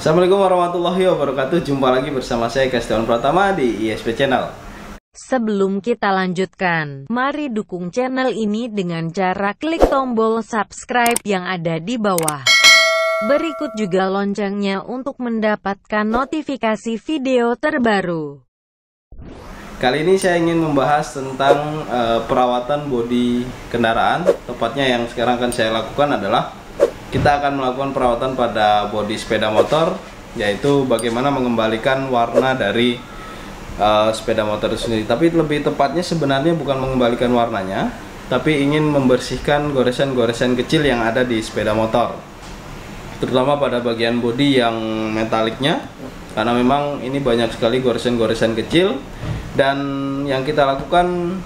Assalamualaikum warahmatullahi wabarakatuh. Jumpa lagi bersama saya Kastion Pratama di ISP Channel. Sebelum kita lanjutkan, mari dukung channel ini dengan cara klik tombol subscribe yang ada di bawah. Berikut juga loncengnya untuk mendapatkan notifikasi video terbaru. Kali ini saya ingin membahas tentang perawatan bodi kendaraan. Tepatnya yang sekarang akan saya lakukan adalah kita akan melakukan perawatan pada bodi sepeda motor, yaitu bagaimana mengembalikan warna dari sepeda motor itu sendiri. Tapi lebih tepatnya sebenarnya bukan mengembalikan warnanya, tapi ingin membersihkan goresan-goresan kecil yang ada di sepeda motor, terutama pada bagian bodi yang metaliknya, karena memang ini banyak sekali goresan-goresan kecil. Dan yang kita lakukan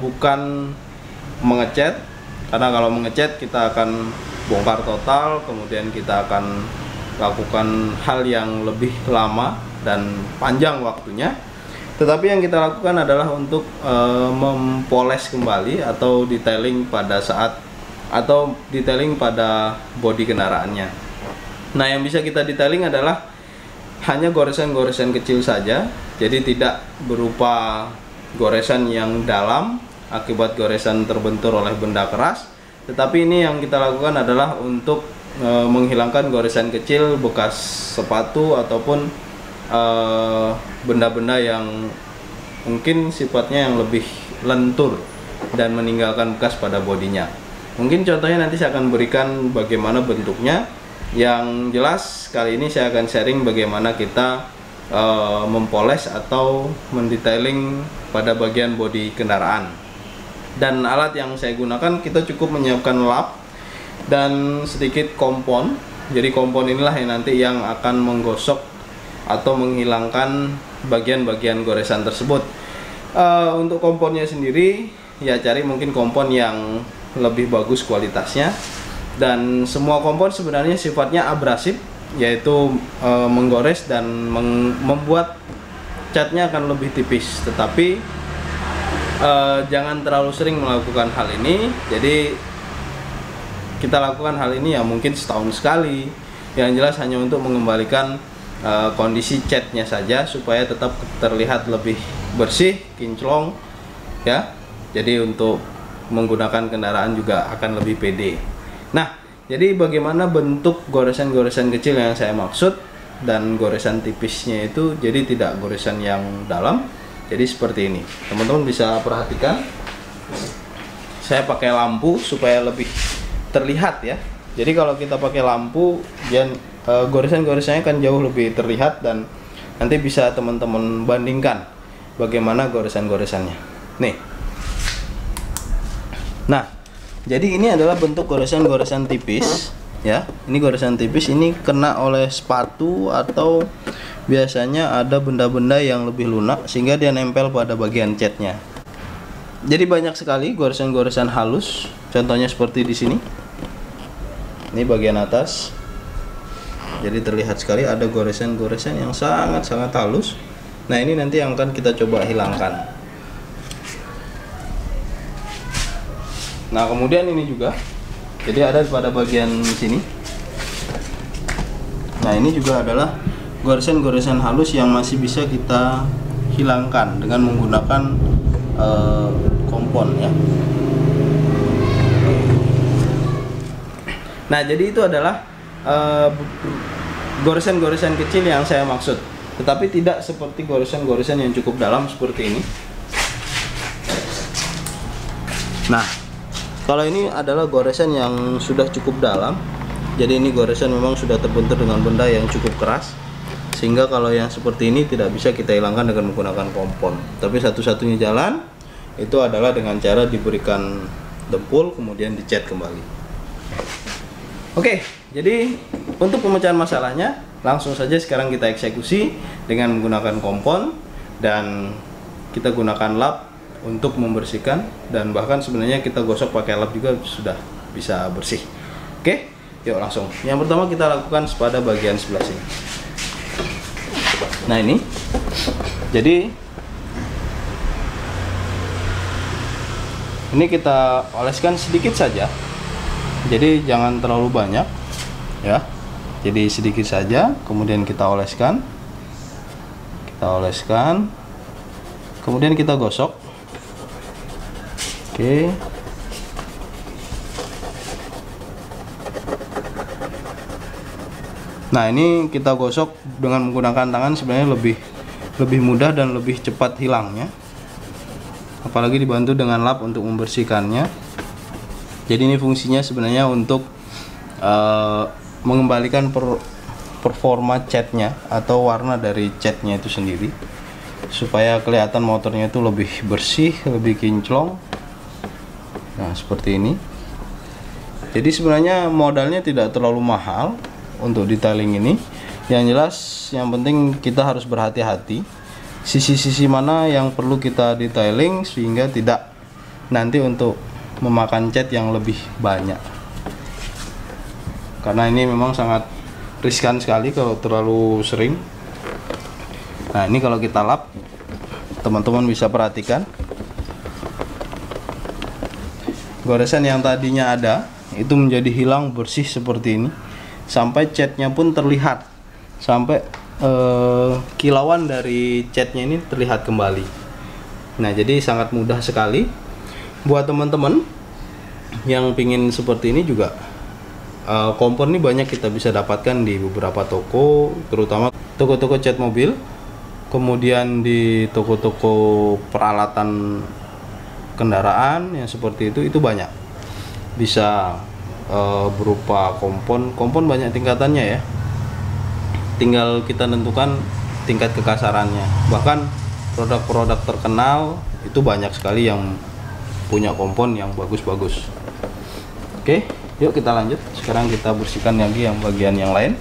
bukan mengecat, karena kalau mengecat kita akan bongkar total, kemudian kita akan lakukan hal yang lebih lama dan panjang waktunya. Tetapi yang kita lakukan adalah untuk mempoles kembali atau detailing pada saat atau detailing pada bodi kendaraannya. Nah, yang bisa kita detailing adalah hanya goresan-goresan kecil saja, jadi tidak berupa goresan yang dalam akibat goresan terbentur oleh benda keras. Tetapi ini yang kita lakukan adalah untuk menghilangkan goresan kecil bekas sepatu ataupun benda-benda yang mungkin sifatnya yang lebih lentur dan meninggalkan bekas pada bodinya. Mungkin contohnya nanti saya akan berikan bagaimana bentuknya. Yang jelas kali ini saya akan sharing bagaimana kita mempoles atau mendetailing pada bagian bodi kendaraan. Dan alat yang saya gunakan, kita cukup menyiapkan lap dan sedikit kompon. Jadi kompon inilah yang nanti yang akan menggosok atau menghilangkan bagian-bagian goresan tersebut. Untuk komponnya sendiri ya cari mungkin kompon yang lebih bagus kualitasnya. Dan semua kompon sebenarnya sifatnya abrasif, yaitu menggores dan membuat catnya akan lebih tipis. Tetapi jangan terlalu sering melakukan hal ini. Jadi kita lakukan hal ini ya mungkin setahun sekali. Yang jelas hanya untuk mengembalikan kondisi catnya saja supaya tetap terlihat lebih bersih, kinclong ya. Jadi untuk menggunakan kendaraan juga akan lebih pede. Nah, jadi bagaimana bentuk goresan-goresan kecil yang saya maksud, dan goresan tipisnya itu jadi tidak goresan yang dalam. Jadi seperti ini, teman-teman bisa perhatikan. Saya pakai lampu supaya lebih terlihat ya. Jadi kalau kita pakai lampu, goresan-goresannya kan jauh lebih terlihat, dan nanti bisa teman-teman bandingkan bagaimana goresan-goresannya. Nih. Nah, jadi ini adalah bentuk goresan-goresan tipis ya. Ini goresan tipis, ini kena oleh sepatu atau biasanya ada benda-benda yang lebih lunak sehingga dia nempel pada bagian catnya. Jadi banyak sekali goresan-goresan halus. Contohnya seperti di sini. Ini bagian atas. Jadi terlihat sekali ada goresan-goresan yang sangat-sangat halus. Nah, ini nanti yang akan kita coba hilangkan. Nah, kemudian ini juga, jadi ada pada bagian sini. Nah, ini juga adalah goresan-goresan halus yang masih bisa kita hilangkan dengan menggunakan kompon ya. Nah, jadi itu adalah goresan-goresan kecil yang saya maksud, tetapi tidak seperti goresan-goresan yang cukup dalam seperti ini. Nah, kalau ini adalah goresan yang sudah cukup dalam. Jadi ini goresan memang sudah terbentur dengan benda yang cukup keras, sehingga kalau yang seperti ini tidak bisa kita hilangkan dengan menggunakan kompon. Tapi satu-satunya jalan itu adalah dengan cara diberikan dempul kemudian dicat kembali. Oke, jadi untuk pemecahan masalahnya langsung saja sekarang kita eksekusi dengan menggunakan kompon, dan kita gunakan lap untuk membersihkan, dan bahkan sebenarnya kita gosok pakai lap juga sudah bisa bersih. Oke, yuk langsung. Yang pertama kita lakukan pada bagian sebelah sini. Nah, ini jadi ini kita oleskan sedikit saja, jadi jangan terlalu banyak ya. Jadi sedikit saja, kemudian kita oleskan, kemudian kita gosok. Oke. Nah, ini kita gosok dengan menggunakan tangan sebenarnya lebih mudah dan lebih cepat hilangnya. Apalagi dibantu dengan lap untuk membersihkannya. Jadi ini fungsinya sebenarnya untuk mengembalikan performa catnya atau warna dari catnya itu sendiri, supaya kelihatan motornya itu lebih bersih, lebih kinclong. Nah, seperti ini. Jadi sebenarnya modalnya tidak terlalu mahal untuk detailing ini. Yang jelas yang penting kita harus berhati-hati sisi-sisi mana yang perlu kita detailing, sehingga tidak nanti untuk memakan cat yang lebih banyak, karena ini memang sangat riskan sekali kalau terlalu sering. Nah, ini kalau kita lap, teman-teman bisa perhatikan goresan yang tadinya ada itu menjadi hilang bersih seperti ini. Sampai catnya pun terlihat, sampai kilauan dari catnya ini terlihat kembali. Nah, jadi sangat mudah sekali buat teman-teman yang pingin seperti ini juga. Kompon ini banyak kita bisa dapatkan di beberapa toko, terutama toko-toko cat mobil, kemudian di toko-toko peralatan kendaraan yang seperti itu banyak. Bisa berupa kompon banyak tingkatannya ya, tinggal kita tentukan tingkat kekasarannya. Bahkan produk-produk terkenal itu banyak sekali yang punya kompon yang bagus-bagus. Oke, yuk kita lanjut. Sekarang kita bersihkan lagi yang bagian yang lain.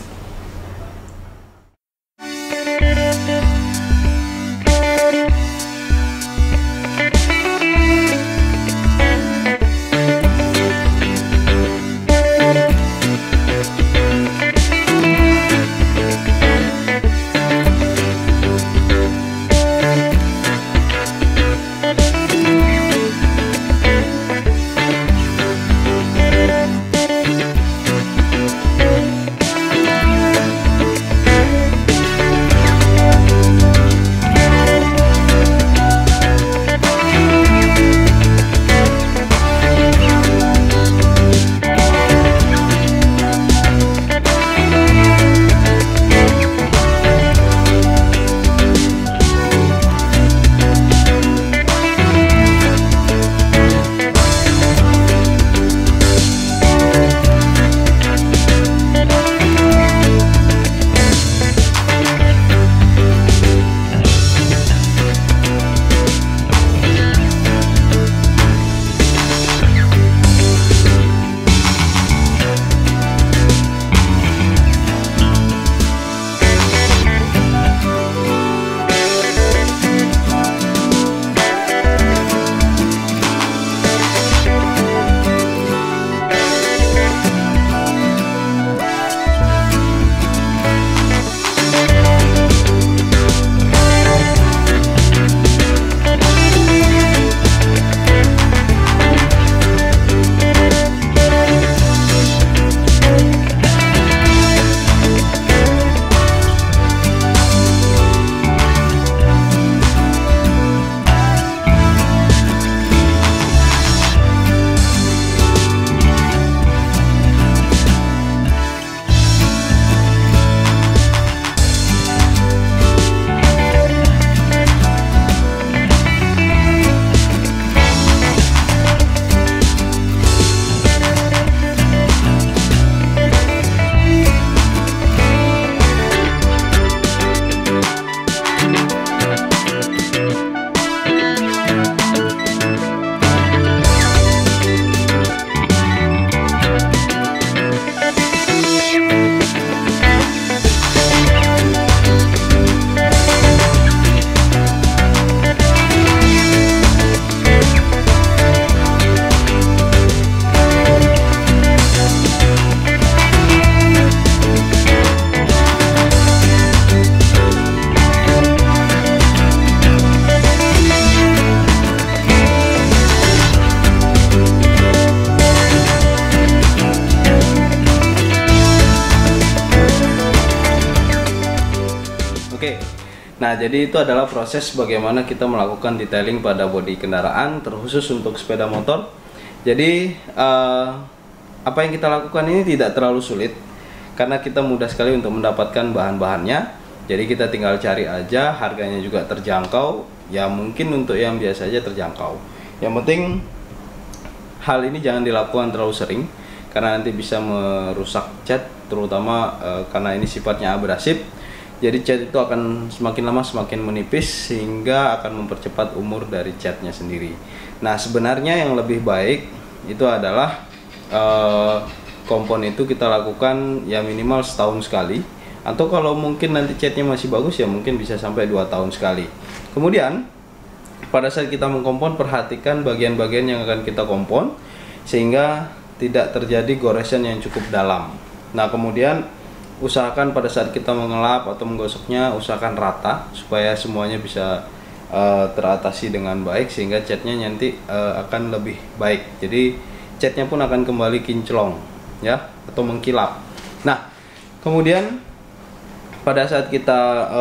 Oke. Nah, jadi itu adalah proses bagaimana kita melakukan detailing pada bodi kendaraan terkhusus untuk sepeda motor. Jadi apa yang kita lakukan ini tidak terlalu sulit karena kita mudah sekali untuk mendapatkan bahan-bahannya. Jadi kita tinggal cari aja, harganya juga terjangkau. Ya mungkin untuk yang biasa aja terjangkau. Yang penting hal ini jangan dilakukan terlalu sering karena nanti bisa merusak cat, terutama karena ini sifatnya abrasif. Jadi cat itu akan semakin lama semakin menipis sehingga akan mempercepat umur dari catnya sendiri. Nah, sebenarnya yang lebih baik itu adalah kompon itu kita lakukan ya minimal setahun sekali, atau kalau mungkin nanti catnya masih bagus ya mungkin bisa sampai 2 tahun sekali. Kemudian pada saat kita mengkompon, perhatikan bagian-bagian yang akan kita kompon sehingga tidak terjadi goresan yang cukup dalam. Nah, kemudian usahakan pada saat kita mengelap atau menggosoknya, usahakan rata supaya semuanya bisa teratasi dengan baik sehingga catnya nanti akan lebih baik. Jadi catnya pun akan kembali kinclong ya, atau mengkilap. Nah, kemudian pada saat kita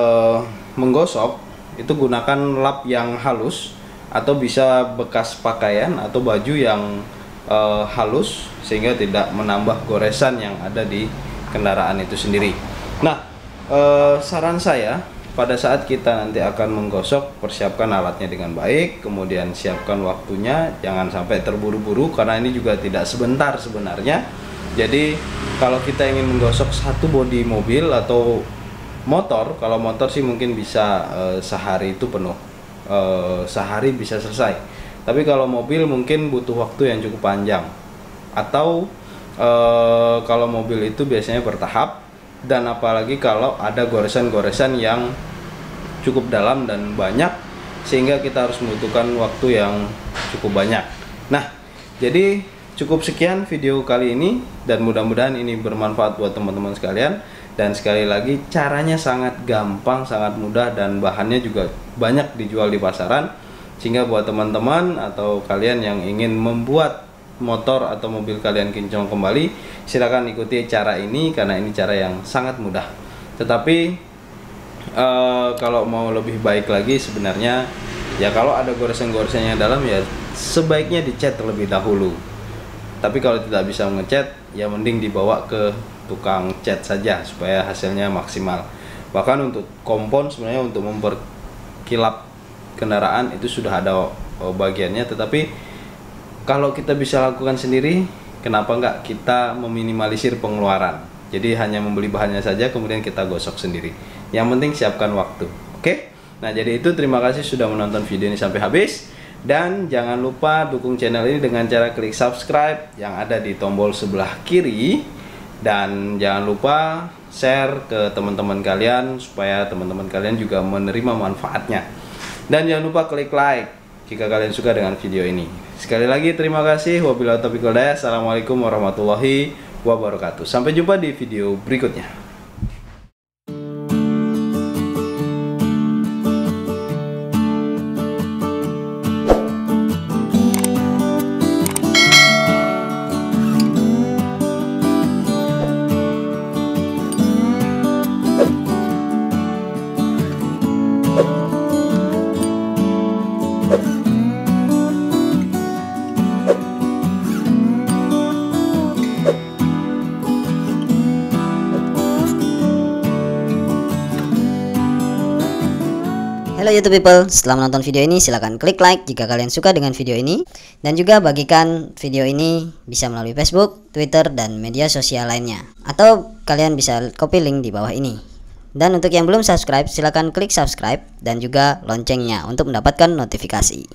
menggosok itu gunakan lap yang halus atau bisa bekas pakaian atau baju yang halus sehingga tidak menambah goresan yang ada di kendaraan itu sendiri. Nah, saran saya pada saat kita nanti akan menggosok, persiapkan alatnya dengan baik, kemudian siapkan waktunya, jangan sampai terburu-buru karena ini juga tidak sebentar sebenarnya. Jadi kalau kita ingin menggosok satu bodi mobil atau motor, kalau motor sih mungkin bisa sehari itu penuh, sehari bisa selesai. Tapi kalau mobil mungkin butuh waktu yang cukup panjang, atau kalau mobil itu biasanya bertahap, dan apalagi kalau ada goresan-goresan yang cukup dalam dan banyak sehingga kita harus membutuhkan waktu yang cukup banyak. Nah, jadi cukup sekian video kali ini dan mudah-mudahan ini bermanfaat buat teman-teman sekalian. Dan sekali lagi caranya sangat gampang, sangat mudah, dan bahannya juga banyak dijual di pasaran, sehingga buat teman-teman atau kalian yang ingin membuat motor atau mobil kalian kinclong kembali, silakan ikuti cara ini karena ini cara yang sangat mudah. Tetapi kalau mau lebih baik lagi sebenarnya ya, kalau ada goresan-goresan yang dalam ya sebaiknya dicat terlebih dahulu. Tapi kalau tidak bisa ngecat ya mending dibawa ke tukang cat saja supaya hasilnya maksimal. Bahkan untuk kompon sebenarnya untuk memperkilap kendaraan itu sudah ada bagiannya, tetapi kalau kita bisa lakukan sendiri, kenapa enggak kita meminimalisir pengeluaran? Jadi hanya membeli bahannya saja, kemudian kita gosok sendiri. Yang penting siapkan waktu. Oke? Nah, jadi itu, terima kasih sudah menonton video ini sampai habis. Dan jangan lupa dukung channel ini dengan cara klik subscribe yang ada di tombol sebelah kiri. Dan jangan lupa share ke teman-teman kalian supaya teman-teman kalian juga menerima manfaatnya. Dan jangan lupa klik like jika kalian suka dengan video ini. Sekali lagi terima kasih. Wabillahi taufiq wal hidayah. Assalamualaikum warahmatullahi wabarakatuh. Sampai jumpa di video berikutnya. Halo YouTube people, setelah menonton video ini silahkan klik like jika kalian suka dengan video ini, dan juga bagikan video ini bisa melalui Facebook, Twitter, dan media sosial lainnya, atau kalian bisa copy link di bawah ini. Dan untuk yang belum subscribe silahkan klik subscribe dan juga loncengnya untuk mendapatkan notifikasi.